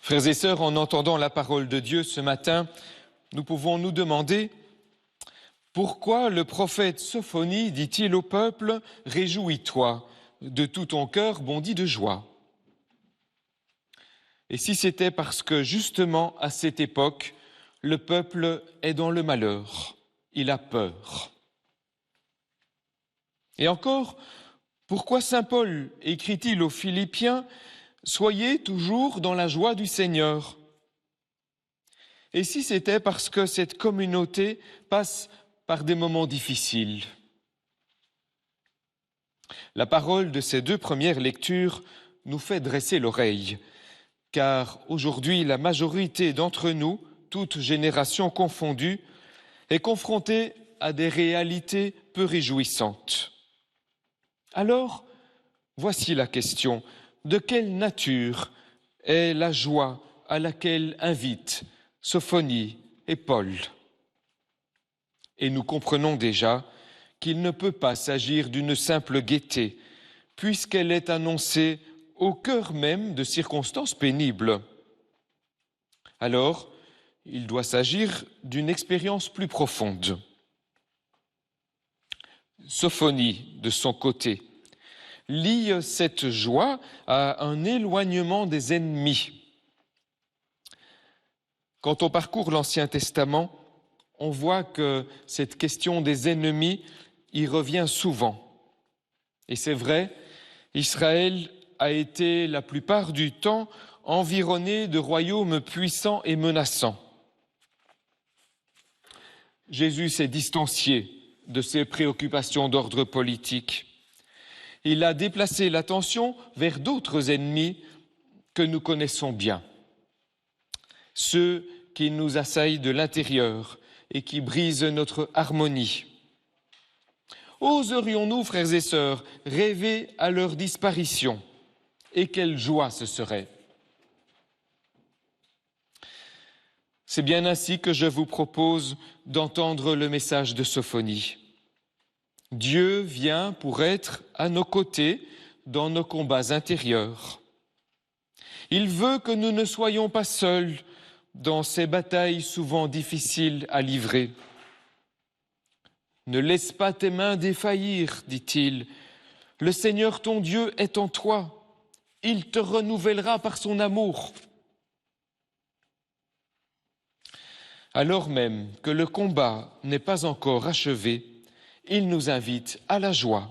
Frères et sœurs, en entendant la parole de Dieu ce matin, nous pouvons nous demander pourquoi le prophète Sophonie dit-il au peuple « Réjouis-toi, de tout ton cœur bondis de joie ». Et si c'était parce que justement à cette époque, le peuple est dans le malheur, il a peur. Et encore, pourquoi saint Paul écrit-il aux Philippiens « Soyez toujours dans la joie du Seigneur ». Et si c'était parce que cette communauté passe par des moments difficiles? La parole de ces deux premières lectures nous fait dresser l'oreille, car aujourd'hui la majorité d'entre nous, toutes générations confondues, est confrontée à des réalités peu réjouissantes. Alors, voici la question: de quelle nature est la joie à laquelle invitent Sophonie et Paul? Et nous comprenons déjà qu'il ne peut pas s'agir d'une simple gaieté, puisqu'elle est annoncée au cœur même de circonstances pénibles. Alors, il doit s'agir d'une expérience plus profonde. Sophonie, de son côté, lie cette joie à un éloignement des ennemis. Quand on parcourt l'Ancien Testament, on voit que cette question des ennemis y revient souvent. Et c'est vrai, Israël a été la plupart du temps environné de royaumes puissants et menaçants. Jésus s'est distancié de ses préoccupations d'ordre politique. Il a déplacé l'attention vers d'autres ennemis que nous connaissons bien. Ceux qui nous assaillent de l'intérieur et qui brisent notre harmonie. Oserions-nous, frères et sœurs, rêver à leur disparition? Et quelle joie ce serait! C'est bien ainsi que je vous propose d'entendre le message de Sophonie. Dieu vient pour être à nos côtés dans nos combats intérieurs. Il veut que nous ne soyons pas seuls dans ces batailles souvent difficiles à livrer. Ne laisse pas tes mains défaillir, dit-il. Le Seigneur ton Dieu est en toi. Il te renouvellera par son amour. Alors même que le combat n'est pas encore achevé, il nous invite à la joie.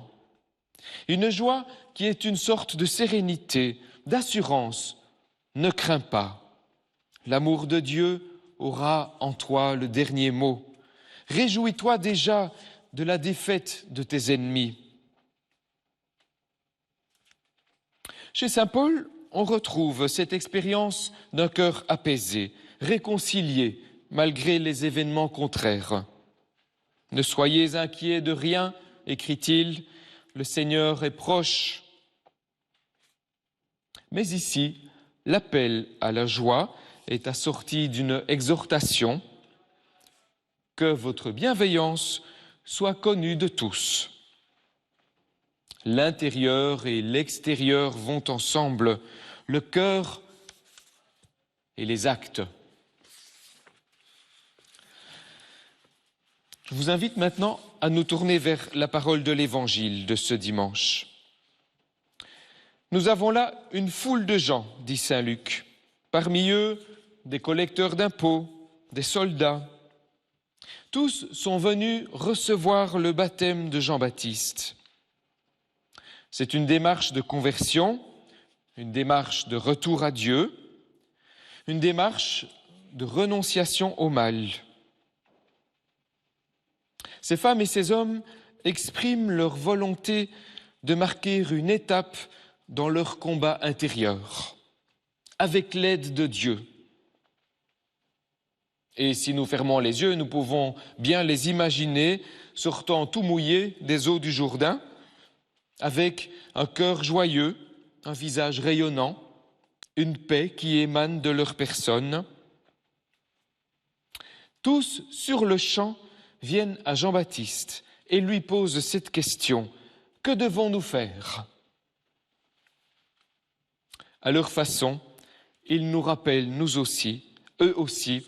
Une joie qui est une sorte de sérénité, d'assurance. Ne crains pas. L'amour de Dieu aura en toi le dernier mot. Réjouis-toi déjà de la défaite de tes ennemis. Chez saint Paul, on retrouve cette expérience d'un cœur apaisé, réconcilié, malgré les événements contraires. Ne soyez inquiets de rien, écrit-il, le Seigneur est proche. Mais ici, l'appel à la joie est assorti d'une exhortation: que votre bienveillance soit connue de tous. L'intérieur et l'extérieur vont ensemble, le cœur et les actes. Je vous invite maintenant à nous tourner vers la parole de l'Évangile de ce dimanche. Nous avons là une foule de gens, dit saint Luc. Parmi eux, des collecteurs d'impôts, des soldats. Tous sont venus recevoir le baptême de Jean-Baptiste. C'est une démarche de conversion, une démarche de retour à Dieu, une démarche de renonciation au mal. Ces femmes et ces hommes expriment leur volonté de marquer une étape dans leur combat intérieur, avec l'aide de Dieu. Et si nous fermons les yeux, nous pouvons bien les imaginer sortant tout mouillés des eaux du Jourdain, avec un cœur joyeux, un visage rayonnant, une paix qui émane de leur personne. Tous, sur le champ, viennent à Jean-Baptiste et lui posent cette question: que devons-nous faire? À leur façon, ils nous rappellent, eux aussi,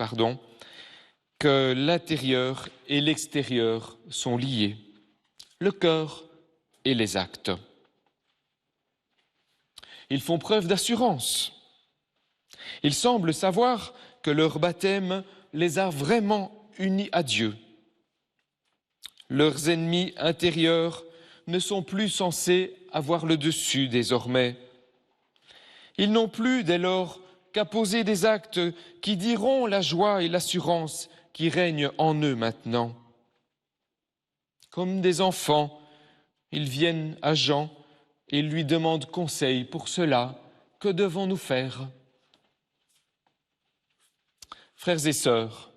que l'intérieur et l'extérieur sont liés, le cœur et les actes. Ils font preuve d'assurance. Ils semblent savoir que leur baptême les a vraiment unis à Dieu. Leurs ennemis intérieurs ne sont plus censés avoir le dessus désormais. Ils n'ont plus dès lors qu'à poser des actes qui diront la joie et l'assurance qui règnent en eux maintenant. Comme des enfants, ils viennent à Jean et lui demandent conseil pour cela. Que devons-nous faire ? Frères et sœurs,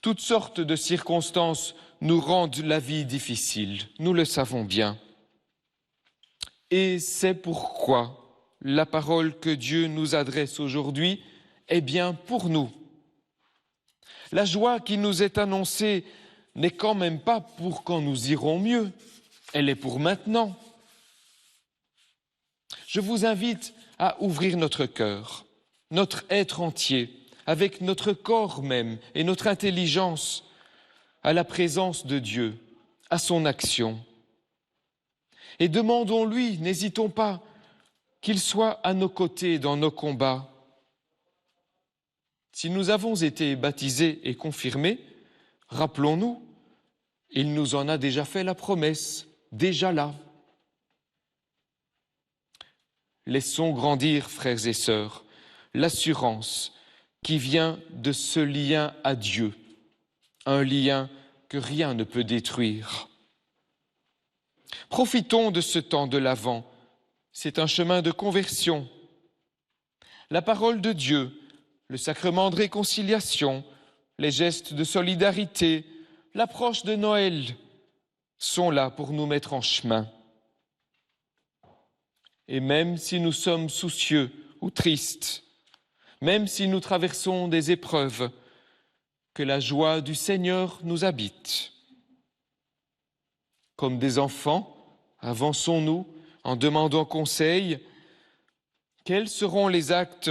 toutes sortes de circonstances nous rendent la vie difficile, nous le savons bien. Et c'est pourquoi la parole que Dieu nous adresse aujourd'hui est bien pour nous. La joie qui nous est annoncée n'est quand même pas pour quand nous irons mieux, elle est pour maintenant. Je vous invite à ouvrir notre cœur, notre être entier, avec notre corps même et notre intelligence, à la présence de Dieu, à son action. Et demandons-lui, n'hésitons pas, qu'il soit à nos côtés dans nos combats. Si nous avons été baptisés et confirmés, rappelons-nous, il nous en a déjà fait la promesse, déjà là. Laissons grandir, frères et sœurs, l'assurance qui vient de ce lien à Dieu, un lien que rien ne peut détruire. Profitons de ce temps de l'Avent, c'est un chemin de conversion. La parole de Dieu, le sacrement de réconciliation, les gestes de solidarité, l'approche de Noël sont là pour nous mettre en chemin. Et même si nous sommes soucieux ou tristes, même si nous traversons des épreuves, que la joie du Seigneur nous habite. Comme des enfants, avançons-nous en demandant conseil. Quels seront les actes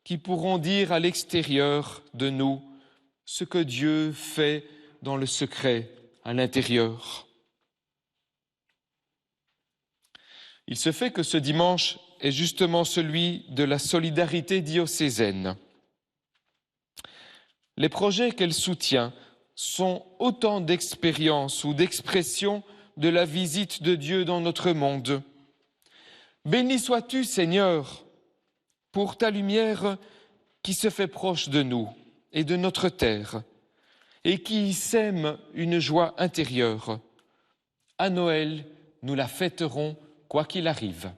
qui pourront dire à l'extérieur de nous ce que Dieu fait dans le secret, à l'intérieur ? Il se fait que ce dimanche est justement celui de la solidarité diocésaine. Les projets qu'elle soutient sont autant d'expériences ou d'expressions de la visite de Dieu dans notre monde. Béni sois-tu, Seigneur, pour ta lumière qui se fait proche de nous et de notre terre et qui sème une joie intérieure. À Noël, nous la fêterons quoi qu'il arrive.